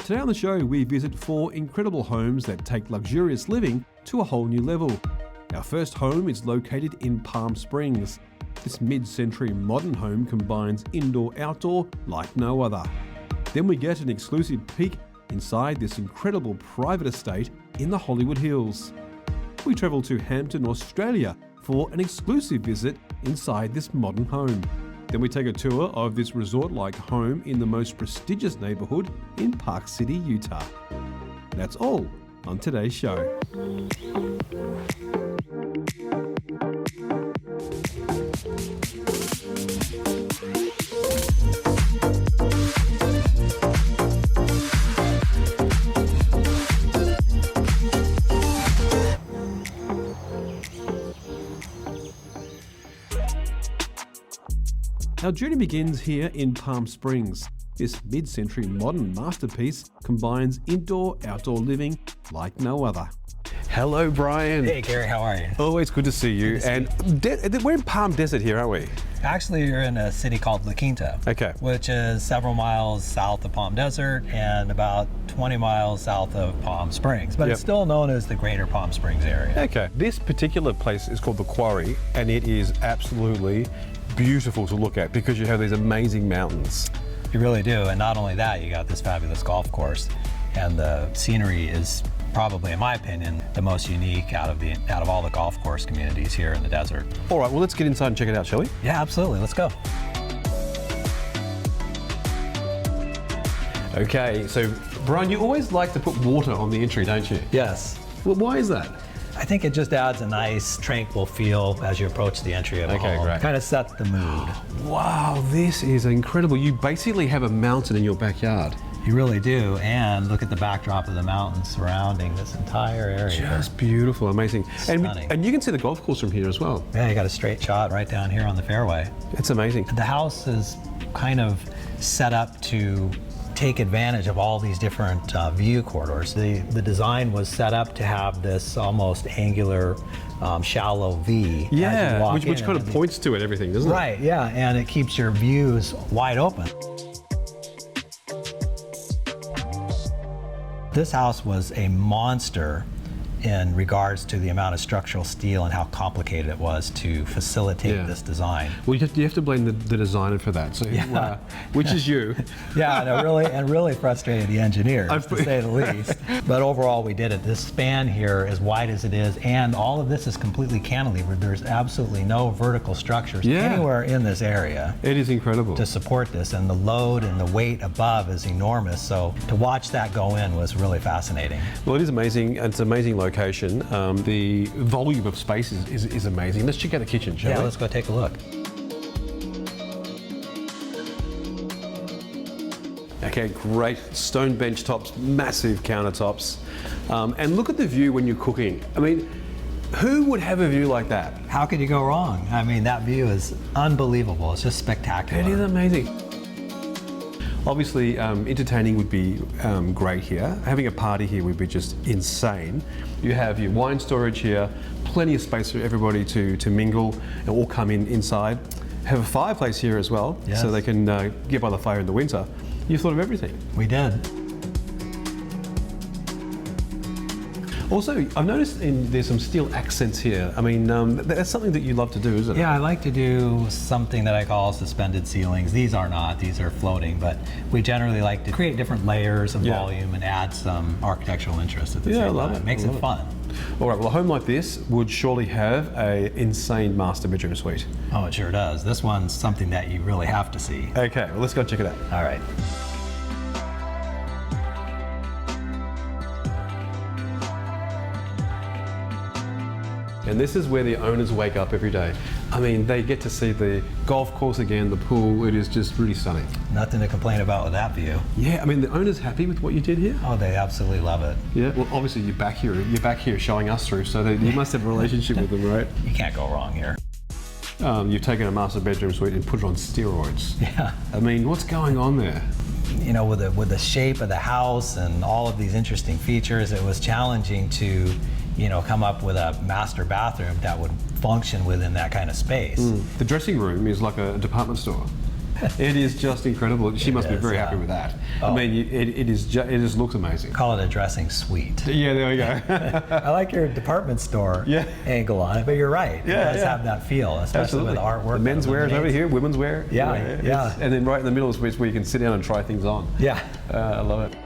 Today on the show, we visit 4 incredible homes that take luxurious living to a whole new level. Our first home is located in Palm Springs. This mid-century modern home combines indoor-outdoor like no other. Then we get an exclusive peek inside this incredible private estate in the Hollywood Hills. We travel to Hampton, Australia for an exclusive visit inside this modern home. Then we take a tour of this resort-like home in the most prestigious neighborhood in Park City, Utah. That's all on today's show. Our journey begins here in Palm Springs. This mid-century modern masterpiece combines indoor-outdoor living like no other. Hello, Brian. Hey, Gary, how are you? Always good to see you. We're in Palm Desert here, aren't we? Actually, you're in a city called La Quinta, which is several miles south of Palm Desert and about 20 miles south of Palm Springs, but it's still known as the Greater Palm Springs area. Okay. This particular place is called The Quarry, and it is absolutely beautiful to look at because you have these amazing mountains. You really do, and not only that, you got this fabulous golf course, and the scenery is probably, in my opinion, the most unique out of all the golf course communities here in the desert. All right, well, let's get inside and check it out, shall we? Yeah, absolutely. Let's go. Okay, so Brian, you always like to put water on the entry, don't you? Yes. Well, why is that? I think it just adds a nice, tranquil feel as you approach the entry of the home. Great. Kind of sets the mood. Wow, this is incredible. You basically have a mountain in your backyard. You really do, and look at the backdrop of the mountains surrounding this entire area. Just beautiful, amazing. Stunning. And you can see the golf course from here as well. Yeah, you got a straight shot right down here on the fairway. It's amazing. The house is kind of set up to take advantage of all these different view corridors. The design was set up to have this almost angular, shallow V. Yeah, which kind of points to it, everything, doesn't it? Right, yeah, and it keeps your views wide open. This house was a monster in regards to the amount of structural steel and how complicated it was to facilitate this design. Well, you have to blame the designer for that, so which is you. Yeah, and really frustrated the engineers, to say the least. But overall, we did it. This span here, as wide as it is, and all of this is completely cantilevered. There's absolutely no vertical structures anywhere in this area. It is incredible. To support this, and the load and the weight above is enormous. So to watch that go in was really fascinating. Well, it is amazing. It's an amazing location. The volume of space is amazing. Let's check out the kitchen, shall we? Yeah, let's go take a look. Okay, great stone bench tops, massive countertops, and look at the view when you're cooking. I mean, who would have a view like that? How could you go wrong? I mean, that view is unbelievable. It's just spectacular. It is amazing. Obviously, entertaining would be great here. Having a party here would be just insane. You have your wine storage here, plenty of space for everybody to mingle and all come inside. Have a fireplace here as well, so they can get by the fire in the winter. You thought of everything. We did. Also, I've noticed there's some steel accents here. I mean, that's something that you love to do, isn't it? Yeah, I like to do something that I call suspended ceilings. These are not, these are floating, but we generally like to create different layers of volume and add some architectural interest at the same time. It makes it fun. All right, well, a home like this would surely have an insane master bedroom suite. Oh, it sure does. This one's something that you really have to see. Okay, well, let's go check it out. All right. And this is where the owners wake up every day. I mean, they get to see the golf course again, the pool. It is just really stunning. Nothing to complain about with that view. Yeah, I mean, the owner's happy with what you did here? Oh, they absolutely love it. Yeah, well, obviously you're back here showing us through, so you must have a relationship with them, right? You can't go wrong here. You've taken a master bedroom suite and put it on steroids. Yeah. I mean, what's going on there? You know, with the shape of the house and all of these interesting features, it was challenging to, you know, come up with a master bathroom that would function within that kind of space. The dressing room is like a department store. It is just incredible. She must be very happy with that. I mean, it just looks amazing. Call it a dressing suite. Yeah, there we go. I like your department store angle on it, but you're right. It does have that feel, especially with artwork. The men's wear is over here, women's wear. Yeah. And then right in the middle is where you can sit down and try things on. Yeah. I love it.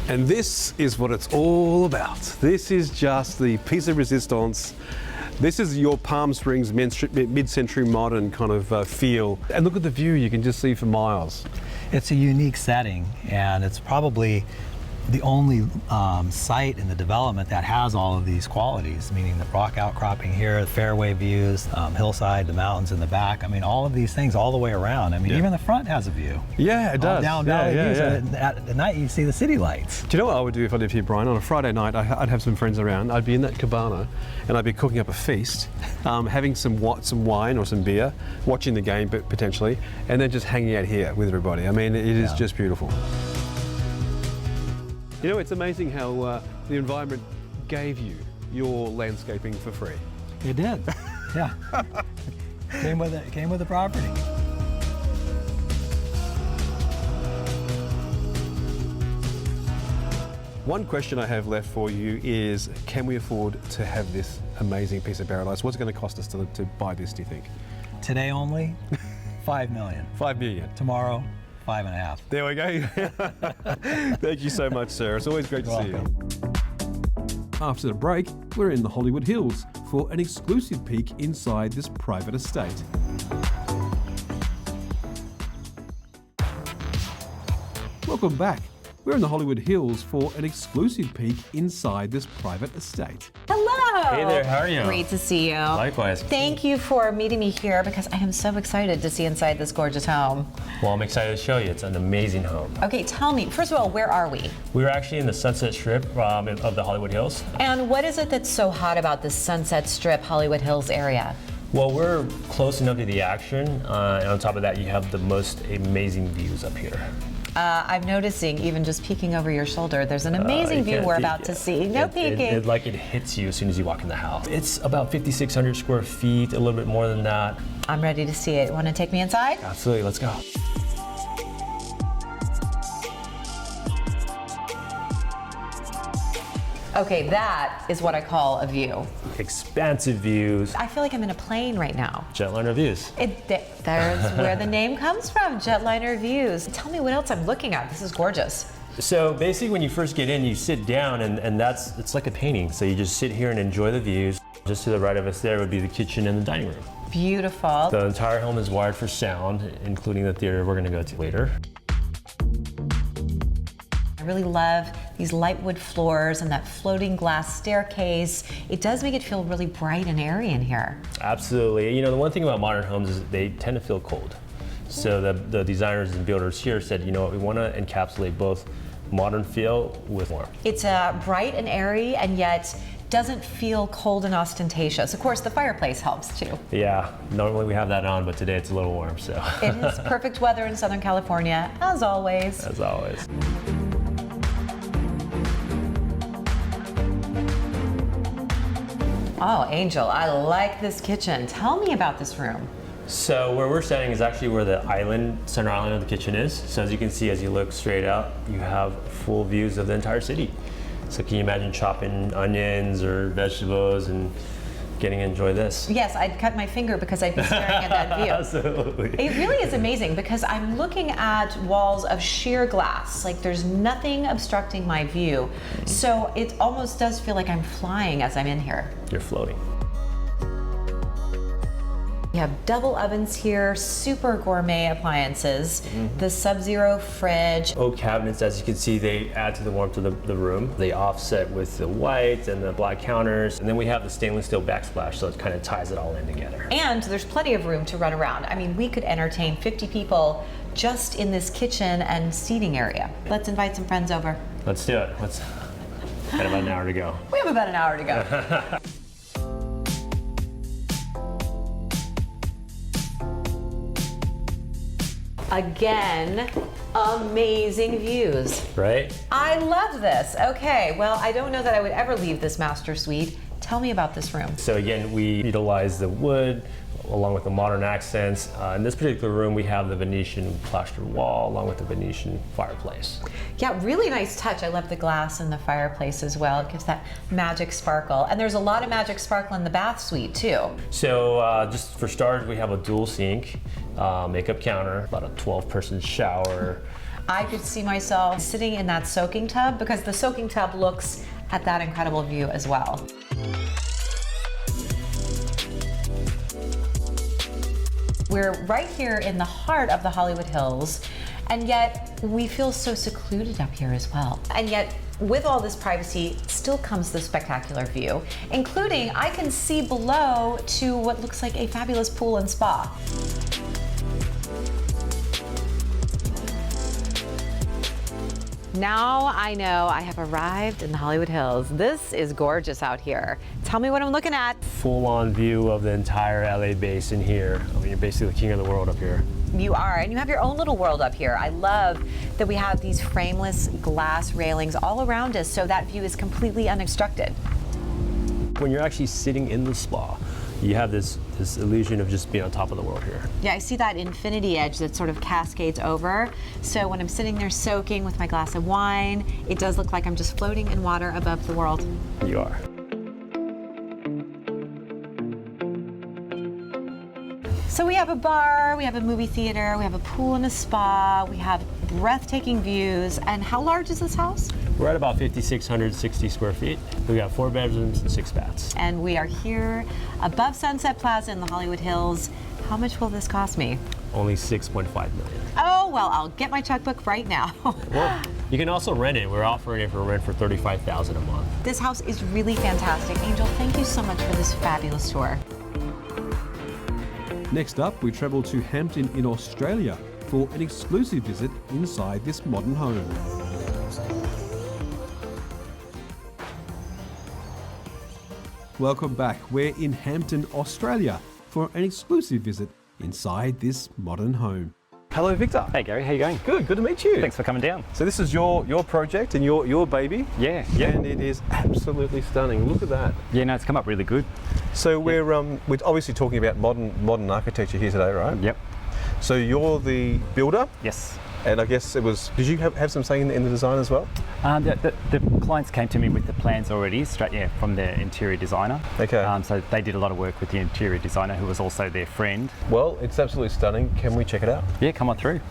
And this is what it's all about. This is just the piece of resistance. This is your Palm Springs mid-century modern kind of feel. And look at the view, you can just see for miles. It's a unique setting, and it's probably the only site in the development that has all of these qualities, meaning the rock outcropping here, the fairway views, hillside, the mountains in the back. I mean, all of these things all the way around. I mean, even the front has a view. Yeah, it does. Down valley views. And at night, you see the city lights. Do you know what I would do if I lived here, Brian? On a Friday night, I'd have some friends around. I'd be in that cabana, and I'd be cooking up a feast, having some wine or some beer, watching the game potentially, and then just hanging out here with everybody. I mean, it is just beautiful. You know, it's amazing how the environment gave you your landscaping for free. It did, yeah. Came with the property. One question I have left for you is, can we afford to have this amazing piece of paradise? What's it going to cost us to buy this, do you think? Today only, $5 million. $5 million. Tomorrow, 5.5. There we go. Thank you so much, sir. It's always great to see you. After the break, we're in the Hollywood Hills for an exclusive peek inside this private estate. Welcome back. We're in the Hollywood Hills for an exclusive peek inside this private estate. Hello! Hey there, how are you? Great to see you. Likewise. Thank you for meeting me here because I am so excited to see inside this gorgeous home. Well, I'm excited to show you. It's an amazing home. Okay, tell me, first of all, where are we? We're actually in the Sunset Strip of the Hollywood Hills. And what is it that's so hot about this Sunset Strip, Hollywood Hills area? Well, we're close enough to the action, and on top of that, you have the most amazing views up here. I'm noticing, even just peeking over your shoulder, there's an amazing view we're about to see. No peeking. It hits you as soon as you walk in the house. It's about 5,600 square feet, a little bit more than that. I'm ready to see it. Want to take me inside? Absolutely, let's go. Okay, that is what I call a view. Expansive views. I feel like I'm in a plane right now. Jetliner views. There's where the name comes from, Jetliner Views. Tell me what else I'm looking at. This is gorgeous. So basically when you first get in, you sit down and it's like a painting. So you just sit here and enjoy the views. Just to the right of us there would be the kitchen and the dining room. Beautiful. The entire home is wired for sound, including the theater we're gonna go to later. I really love these light wood floors and that floating glass staircase. It does make it feel really bright and airy in here. Absolutely. You know, the one thing about modern homes is they tend to feel cold. So the designers and builders here said, you know what, we want to encapsulate both modern feel with warmth. It's bright and airy, and yet doesn't feel cold and ostentatious. Of course, the fireplace helps too. Yeah, normally we have that on, but today it's a little warm, so. It is perfect weather in Southern California, as always. As always. Oh, Angel, I like this kitchen. Tell me about this room. So where we're standing is actually where the center island of the kitchen is. So as you can see, as you look straight out, you have full views of the entire city. So can you imagine chopping onions or vegetables and getting to enjoy this? Yes, I'd cut my finger because I'd be staring at that view. Absolutely. It really is amazing because I'm looking at walls of sheer glass. Like there's nothing obstructing my view. So it almost does feel like I'm flying as I'm in here. You're floating. You have double ovens here, super gourmet appliances, the Sub-Zero fridge. Oak cabinets, as you can see, they add to the warmth of the room. They offset with the white and the black counters. And then we have the stainless steel backsplash, so it kind of ties it all in together. And there's plenty of room to run around. I mean, we could entertain 50 people just in this kitchen and seating area. Let's invite some friends over. Let's do it. Got about an hour to go. We have about an hour to go. Again, amazing views. Right? I love this. Okay, well, I don't know that I would ever leave this master suite. Tell me about this room. So again, we utilize the wood along with the modern accents. In this particular room, we have the Venetian plastered wall along with the Venetian fireplace. Yeah, really nice touch. I love the glass in the fireplace as well. It gives that magic sparkle. And there's a lot of magic sparkle in the bath suite too. So just for starters, we have a dual sink, makeup counter, about a 12-person shower. I could see myself sitting in that soaking tub because the soaking tub looks at that incredible view as well. We're right here in the heart of the Hollywood Hills, and yet we feel so secluded up here as well. And yet, with all this privacy, still comes the spectacular view, including I can see below to what looks like a fabulous pool and spa. Now I know I have arrived in the Hollywood Hills. This is gorgeous out here. Tell me what I'm looking at. Full-on view of the entire LA basin here. I mean, you're basically the king of the world up here. You are, and you have your own little world up here. I love that we have these frameless glass railings all around us, so that view is completely unobstructed. When you're actually sitting in the spa, you have this illusion of just being on top of the world here. Yeah, I see that infinity edge that sort of cascades over. So when I'm sitting there soaking with my glass of wine, it does look like I'm just floating in water above the world. You are. So we have a bar, we have a movie theater, we have a pool and a spa, we have breathtaking views. And how large is this house? We're at about 5,660 square feet. We got 4 bedrooms and 6 baths. And we are here above Sunset Plaza in the Hollywood Hills. How much will this cost me? Only $6.5 million. Oh, well, I'll get my checkbook right now. Well, you can also rent it. We're offering it for rent for $35,000 a month. This house is really fantastic. Angel, thank you so much for this fabulous tour. Next up, we travel to Hampton in Australia for an exclusive visit inside this modern home. Welcome back. We're in Hampton, Australia for an exclusive visit inside this modern home. Hello, Victor. Hey Gary, how you going? Good to meet you. Thanks for coming down. So this is your project and your baby. Yeah. And it is absolutely stunning. Look at that. Yeah, no, it's come up really good. So we're obviously talking about modern architecture here today, right? Yep. So you're the builder, Yes. and I guess it was. Did you have some say in the design as well? The clients came to me with the plans already, straight from their interior designer. Okay. So they did a lot of work with the interior designer, who was also their friend. Well, it's absolutely stunning. Can we check it out? Yeah, come on through.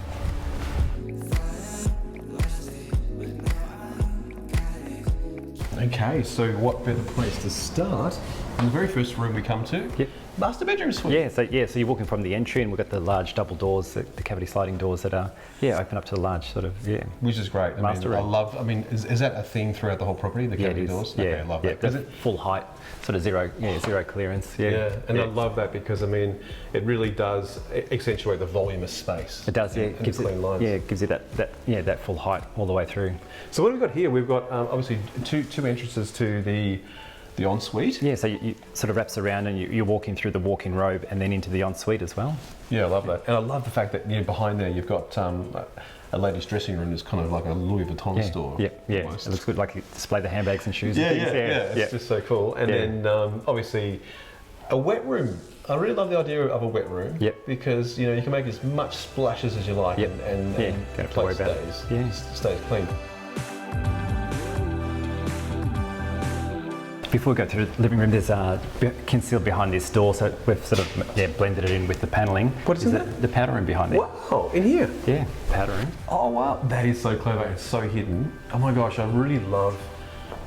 Okay, so what better place to start? In the very first room we come to, Yep. master bedroom suite. So you're walking from the entry, and we've got the large double doors, the cavity sliding doors that are open up to the large Which is great. Master room. Is that a theme throughout the whole property, the cavity it is. doors? Yeah, Okay, I love that. That's full height, sort of zero clearance. Yeah, I love that because it really does accentuate the volume of space. It does, and gives clean lines. it gives you that full height all the way through. So what have we got here? We've got obviously two entrances to the ensuite. Yeah, so you sort of wraps around and you're walking through the walk-in robe and then into the ensuite as well. Yeah, I love that. And I love the fact that behind there you've got a ladies' dressing room that's kind of like a Louis Vuitton store. Yeah. Almost. It looks good, like you display the handbags and shoes Yeah, and things. It's just so cool. And then obviously a wet room. I really love the idea of a wet room. Yep. Because you can make as much splashes as you like and don't have to worry about it. stays clean. Before we go to the living room, there's concealed behind this door, so we've sort of blended it in with the panelling. What is in there? The powder room behind there. Wow, in here? Yeah, powder room. Oh wow, that is so clever and so hidden. Oh my gosh, I really love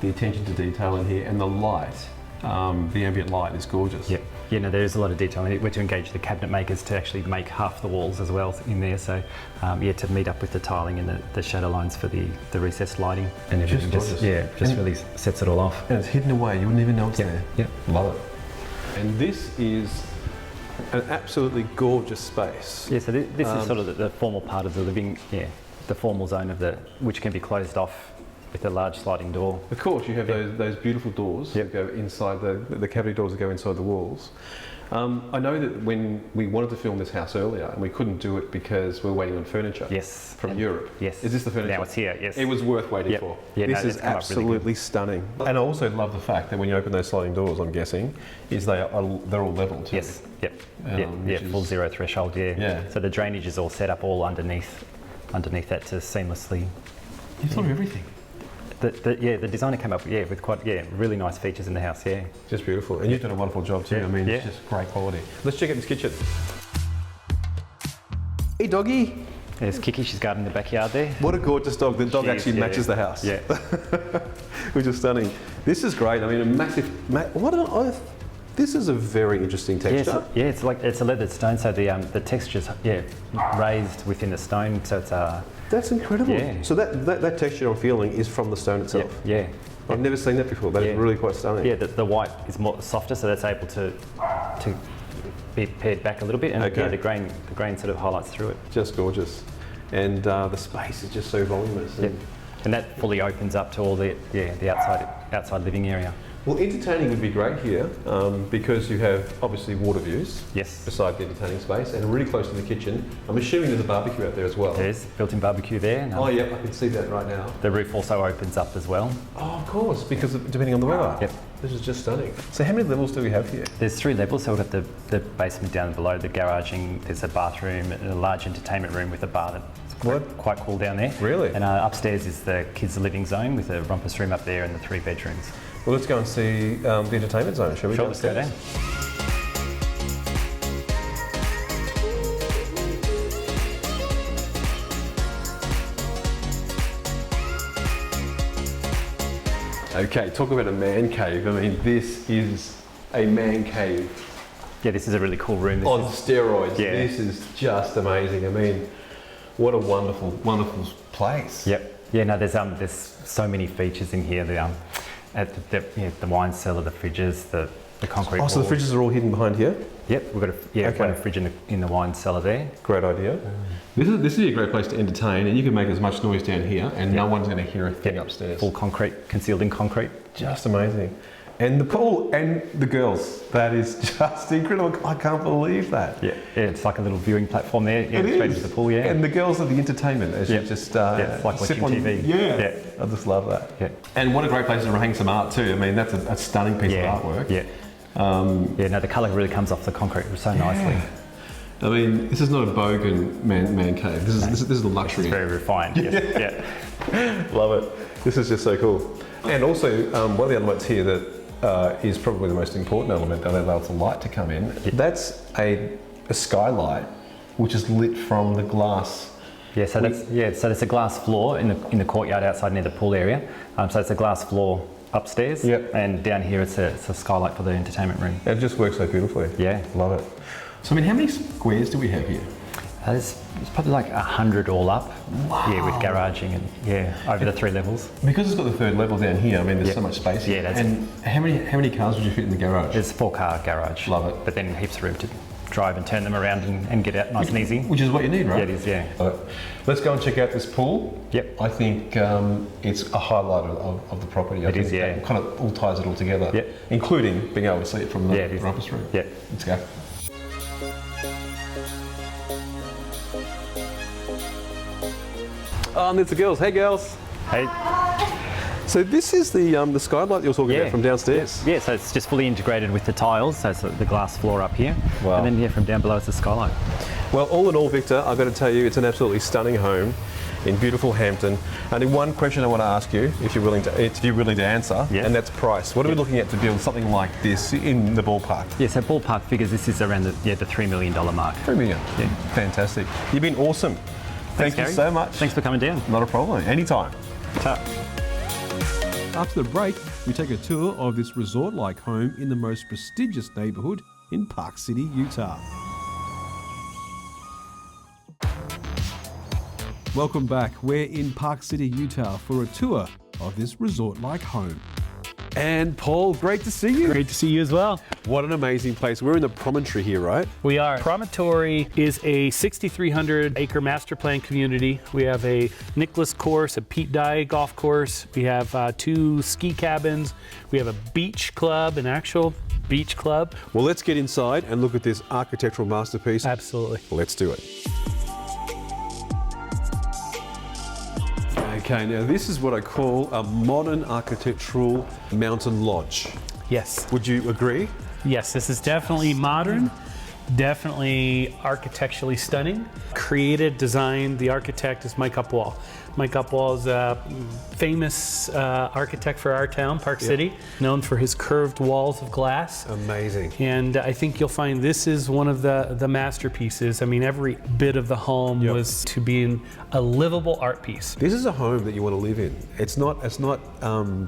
the attention to detail in here and the light. The ambient light is gorgeous. Yeah. Yeah, no, there is a lot of detail in it. We're to engage the cabinet makers to actually make half the walls as well in there. So, to meet up with the tiling and the shadow lines for the recessed lighting and everything. Just Really sets it all off. And it's hidden away. You wouldn't even know it's there. Yeah. Love it. And this is an absolutely gorgeous space. Yeah. So this is sort of the formal part of the living. Yeah, the formal zone which can be closed off with a large sliding door. Of course, you have those beautiful doors that go inside the cavity doors that go inside the walls. I know that when we wanted to film this house earlier and we couldn't do it because we were waiting on furniture. Yes. From Europe. Yes. Is this the furniture? Now it's here, yes. It was worth waiting for. Yeah, this no, is it's come up really absolutely stunning. And I also love the fact that when you open those sliding doors, I'm guessing, is they're all level too. Yes, yep. which Full is- zero threshold, Yeah. So the drainage is all set up all underneath that to seamlessly. You thought of everything. The designer came up with quite really nice features in the house, yeah. Just beautiful. And you've done a wonderful job too. Yeah. I mean, it's Yeah. just great quality. Let's check out this kitchen. Hey, doggy. There's Kiki, she's guarding the backyard there. What a gorgeous dog. The dog She actually is, yeah. matches the house. Yeah. Which is stunning. This is great. I mean, a massive... what on earth? This is a very interesting texture. It's a leathered stone, so the texture's raised within the stone, so it's That's incredible. Yeah. So that texture I'm feeling is from the stone itself. yeah. I've never seen that before. That is really quite stunning. Yeah, the white is more softer, so that's able to be pared back a little bit, and Okay. the grain sort of highlights through it. Just gorgeous. And the space is just so voluminous. And And that fully opens up to all the outside living area. Well, entertaining would be great here because you have obviously water views Yes. beside the entertaining space and really close to the kitchen. I'm assuming there's a barbecue out there as well. There's built-in barbecue there. And, Oh, yeah, I can see that right now. The roof also opens up as well. Oh, of course, because depending on the weather. Yep. This is just stunning. So how many levels do we have here? There's 3 levels, so we've got the basement down below, the garaging, there's a bathroom and a large entertainment room with a bar that's quite cool down there. Really? And upstairs is the kids' living zone with a rumpus room up there and the 3 bedrooms. Well, let's go and see the entertainment zone, shall we? Sure, let's go down. Okay, talk about a man cave. I mean, this is a man cave Yeah, this is a really cool room. This on is- steroids. Yeah. This is just amazing. I mean, what a wonderful, wonderful place. Yep. Yeah, no, there's so many features in here. The wine cellar, the fridges, the concrete Oh, so the walls. fridges are all hidden behind here? Yep, we've got Okay. one fridge in the wine cellar there. Great idea. This is a great place to entertain, and you can make as much noise down here, and no one's going to hear a thing upstairs. Full concrete, concealed in concrete. Just amazing. And the pool and the girls. That is just incredible. I can't believe that. Yeah, it's like a little viewing platform there. Yeah, It straight is. into the pool. Yeah. And the girls are the entertainment as Yeah. you just it's like sip watching on TV. Yeah. Yeah. I just love that. Yeah. And what a great place to hang some art too. I mean, that's a stunning piece Yeah. of artwork. Yeah. No, the colour really comes off the concrete so nicely. I mean, this is not a bogan man cave. This is the luxury. It's very refined. Yes. Yeah. Love it. This is just so cool. And also, one of the elements here that is probably the most important element that allows the light to come in. That's a skylight, which is lit from the glass. Yeah, so there's a glass floor in the courtyard outside near the pool area. So it's a glass floor upstairs, Yep. and down here it's a skylight for the entertainment room. It just works so beautifully. Yeah. Love it. So, I mean, how many squares do we have here? There's probably like 100 all up. Wow. Yeah, with garaging and over the 3 levels. Because it's got the third level down here, I mean, there's Yep. so much space here. Yeah, that's and how many cars would you fit in the garage? There's a 4-car garage. Love it. But then heaps of room to drive and turn them around and get out nice and easy. Which is what you need, right? Yeah, it is, yeah. Love it. Let's go and check out this pool. Yep. I think it's a highlight of the property. I It think is, yeah. It kind of all ties it all together, Yep. including being able to see it from the Yeah, it is. rumpus room. Yeah. Let's go. And there's the girls. Hey, girls. Hey. So this is the skylight you're talking Yeah. about from downstairs. Yeah, so it's just fully integrated with the tiles, so it's the glass floor up here. Wow. And then from down below it's the skylight. Well, all in all, Victor, I've got to tell you, it's an absolutely stunning home in beautiful Hampton. Only one question I want to ask you, if you're willing to answer, Yeah. and that's price. What are we looking at to build something like this in the ballpark? Yeah, so ballpark figures, this is around the $3 million mark. $3 million. Yeah. Fantastic. You've been awesome. Thank you Gary. so much. Thanks for coming down. Not a problem. Anytime. Ta. After the break, we take a tour of this resort-like home in the most prestigious neighbourhood in Park City, Utah. Welcome back. We're in Park City, Utah for a tour of this resort-like home. And Paul, great to see you. Great to see you as well. What an amazing place. We're in the promontory here, right? We are. Promontory is a 6,300 acre master plan community. We have a Nicholas course, a Pete Dye golf course. We have 2 ski cabins. We have a beach club, an actual beach club. Well, let's get inside and look at this architectural masterpiece. Absolutely. Let's do it. Okay, now this is what I call a modern architectural mountain lodge. Yes. Would you agree? Yes, this is definitely modern, definitely architecturally stunning. Created, designed, the architect is Mike Upwall. Mike Upwall is a famous architect for our town, Park City, known for his curved walls of glass. Amazing. And I think you'll find this is one of the masterpieces. I mean, every bit of the home was to be a livable art piece. This is a home that you want to live in. It's not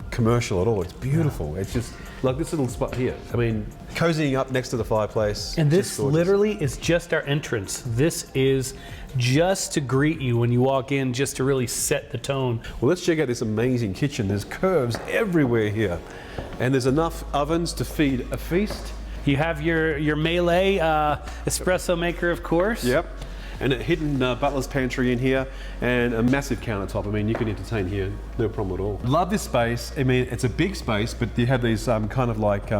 commercial at all. It's beautiful. It's just like this little spot here. I mean, cozying up next to the fireplace. And this literally is just our entrance. This is just to greet you when you walk in, just to really set the tone. Well, let's check out this amazing kitchen. There's curves everywhere here. And there's enough ovens to feed a feast. You have your Melee espresso maker, of course. Yep. And a hidden butler's pantry in here, and a massive countertop. I mean, you can entertain here, no problem at all. Love this space. I mean, it's a big space, but you have these kind of like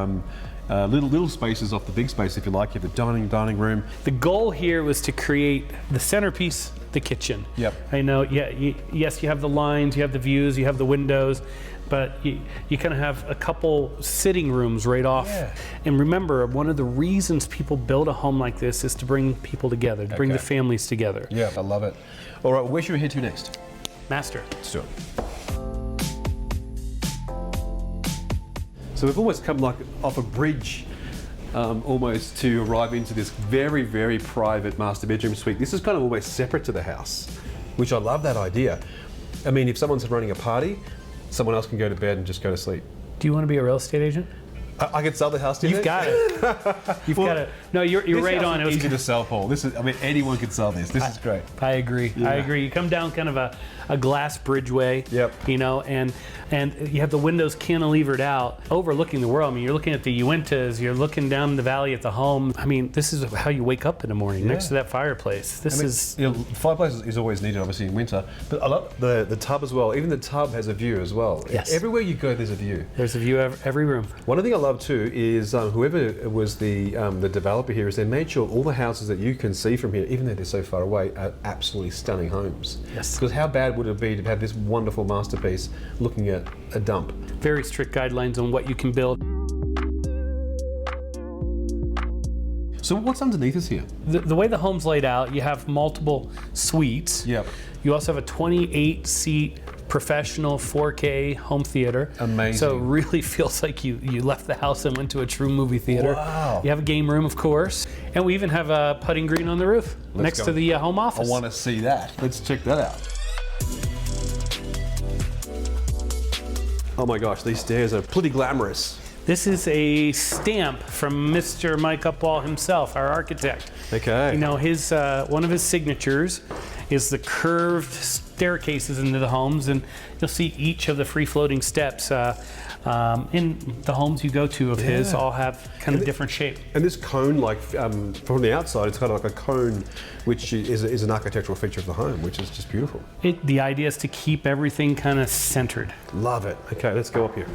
little spaces off the big space, if you like. You have the dining room. The goal here was to create the centerpiece, the kitchen. Yep. I know, yes, you have the lines, you have the views, you have the windows, but you kind of have a couple sitting rooms right off. Yeah. And remember, one of the reasons people build a home like this is to bring people together, to bring the families together. Yeah, I love it. All right, where should we head to next? Master. Let's do it. So we've almost come like off a bridge almost to arrive into this very, very private master bedroom suite. This is kind of almost separate to the house, which I love that idea. I mean, if someone's running a party, someone else can go to bed and just go to sleep. Do you want to be a real estate agent? I could sell the house to you. You've got it. You've got it. No, you're right on. It was easy to sell, Paul. This is, I mean, anyone could sell this. This is great. I agree. Yeah. I agree. You come down kind of a glass bridgeway. Yep. You know, and you have the windows cantilevered out, overlooking the world. I mean, you're looking at the Uintas. You're looking down the valley at the home. I mean, this is how you wake up in the morning next to that fireplace. This is. You know, fireplace is always needed, obviously in winter. But I love the tub as well. Even the tub has a view as well. Yes. Everywhere you go, there's a view. There's a view every room. One other thing I love too is whoever was the developer here is they made sure all the houses that you can see from here, even though they're so far away, are absolutely stunning homes. Yes. Because how bad would it be to have this wonderful masterpiece looking at a dump? Very strict guidelines on what you can build. So what's underneath us here? The way the home's laid out, you have multiple suites. Yep. You also have a 28-seat professional 4K home theater. Amazing. So it really feels like you left the house and went to a true movie theater. Wow. You have a game room, of course. And we even have a putting green on the roof next to the home office. I want to see that. Let's check that out. Oh my gosh, these stairs are pretty glamorous. This is a stamp from Mr. Mike Upwall himself, our architect. Okay. You know, his one of his signatures is the curved staircases into the homes, and you'll see each of the free-floating steps in the homes you go to of his all have kind of different shape. And this cone, like from the outside, it's kind of like a cone, which is an architectural feature of the home, which is just beautiful. The idea is to keep everything kind of centered. Love it. Okay, let's go up here.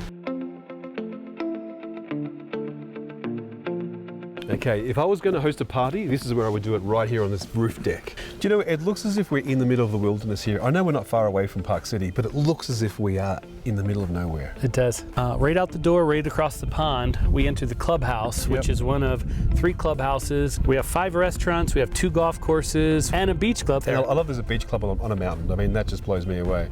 Okay, if I was going to host a party, this is where I would do it, right here on this roof deck. Do you know, it looks as if we're in the middle of the wilderness here. I know we're not far away from Park City, but it looks as if we are in the middle of nowhere. It does. Right out the door, right across the pond, we enter the clubhouse, which is one of 3 clubhouses. We have 5 restaurants, we have 2 golf courses, and a beach club. And I love there's a beach club on a mountain. I mean, that just blows me away.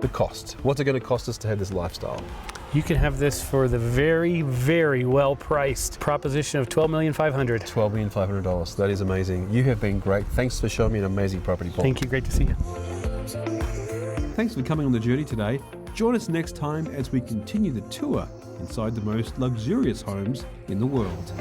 The cost. What's it going to cost us to have this lifestyle? You can have this for the very, very well-priced proposition of $12,500,000. $12,500,000. That is amazing. You have been great. Thanks for showing me an amazing property, Paul. Thank you. Great to see you. Thanks for coming on the journey today. Join us next time as we continue the tour inside the most luxurious homes in the world.